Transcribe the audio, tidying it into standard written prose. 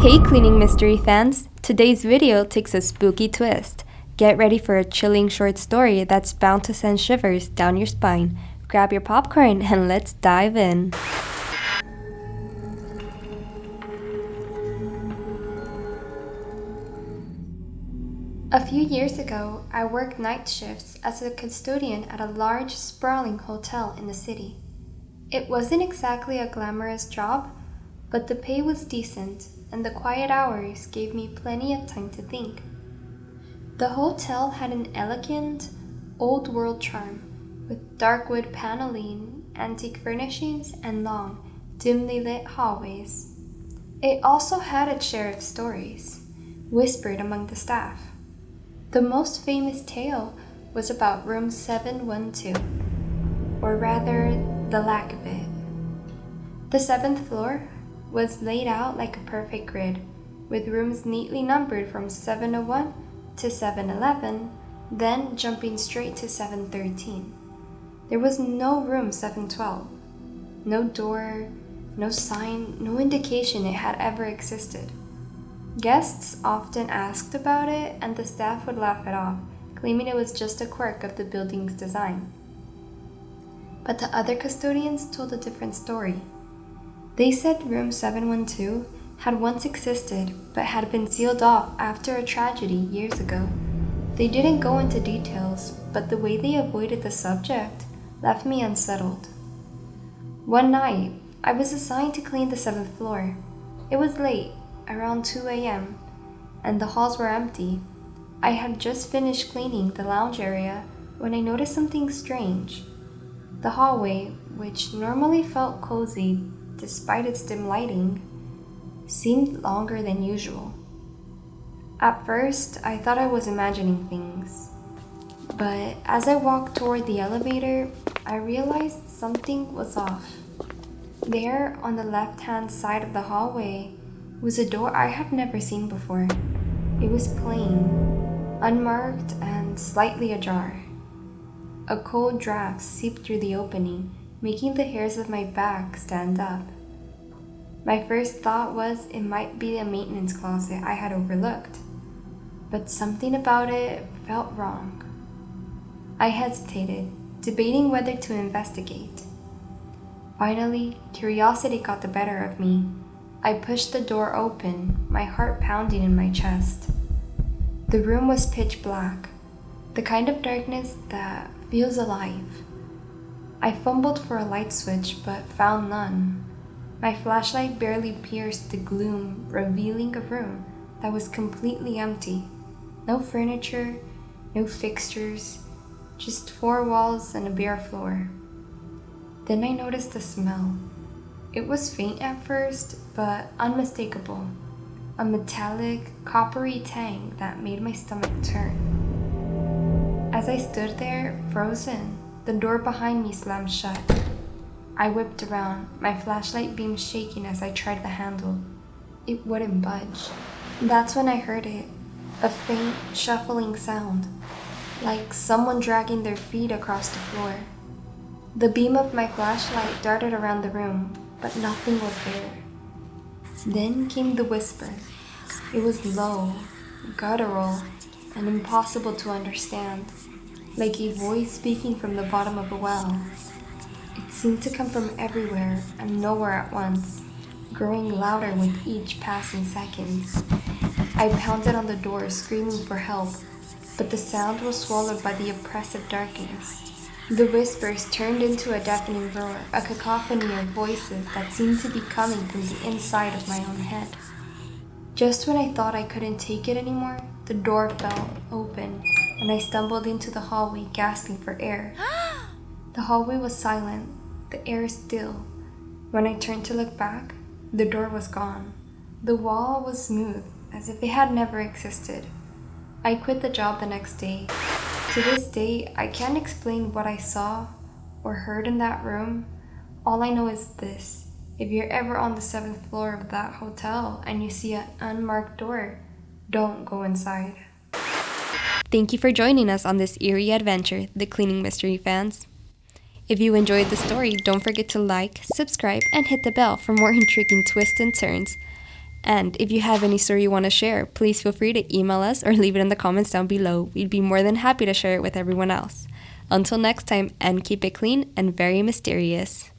Hey cleaning mystery fans! Today's video takes a spooky twist. Get ready for a chilling short story that's bound to send shivers down your spine. Grab your popcorn and let's dive in. A few years ago, I worked night shifts as a custodian at a large, sprawling hotel in the city. It wasn't exactly a glamorous job, but the pay was decent, and the quiet hours gave me plenty of time to think. The hotel had an elegant, old-world charm, with dark wood paneling, antique furnishings, and long, dimly lit hallways. It also had its share of stories, whispered among the staff. The most famous tale was about Room 712, or rather, the lack of it. The seventh floor was laid out like a perfect grid, with rooms neatly numbered from 701 to 711, then jumping straight to 713. There was no room 712. No door, no sign, no indication it had ever existed. Guests often asked about it, and the staff would laugh it off, claiming it was just a quirk of the building's design. But the other custodians told a different story. They said room 712 had once existed, but had been sealed off after a tragedy years ago. They didn't go into details, but the way they avoided the subject left me unsettled. One night, I was assigned to clean the 7th floor. It was late, around 2 a.m., and the halls were empty. I had just finished cleaning the lounge area when I noticed something strange. The hallway, which normally felt cozy despite its dim lighting, seemed longer than usual. At first, I thought I was imagining things, but as I walked toward the elevator, I realized something was off. There, on the left-hand side of the hallway, was a door I had never seen before. It was plain, unmarked, and slightly ajar. A cold draft seeped through the opening, making the hairs of my back stand up. My first thought was it might be a maintenance closet I had overlooked, but something about it felt wrong. I hesitated, debating whether to investigate. Finally, curiosity got the better of me. I pushed the door open, my heart pounding in my chest. The room was pitch black, the kind of darkness that feels alive. I fumbled for a light switch but found none. My flashlight barely pierced the gloom, revealing a room that was completely empty. No furniture, no fixtures, just 4 walls and a bare floor. Then I noticed the smell. It was faint at first, but unmistakable. A metallic, coppery tang that made my stomach turn. As I stood there, frozen, the door behind me slammed shut. I whipped around, my flashlight beam shaking as I tried the handle. It wouldn't budge. That's when I heard it, a faint, shuffling sound, like someone dragging their feet across the floor. The beam of my flashlight darted around the room, but nothing was there. Then came the whisper. It was low, guttural, and impossible to understand, like a voice speaking from the bottom of a well. It seemed to come from everywhere and nowhere at once, growing louder with each passing second. I pounded on the door, screaming for help, but the sound was swallowed by the oppressive darkness. The whispers turned into a deafening roar, a cacophony of voices that seemed to be coming from the inside of my own head. Just when I thought I couldn't take it anymore, the door fell open, and I stumbled into the hallway, gasping for air. The hallway was silent, the air still. When I turned to look back, the door was gone. The wall was smooth, as if it had never existed. I quit the job the next day. To this day, I can't explain what I saw or heard in that room. All I know is this: if you're ever on the 7th floor of that hotel and you see an unmarked door, don't go inside. Thank you for joining us on this eerie adventure, the Cleaning Mystery fans. If you enjoyed the story, don't forget to like, subscribe, and hit the bell for more intriguing twists and turns. And if you have any story you want to share, please feel free to email us or leave it in the comments down below. We'd be more than happy to share it with everyone else. Until next time, and keep it clean and very mysterious.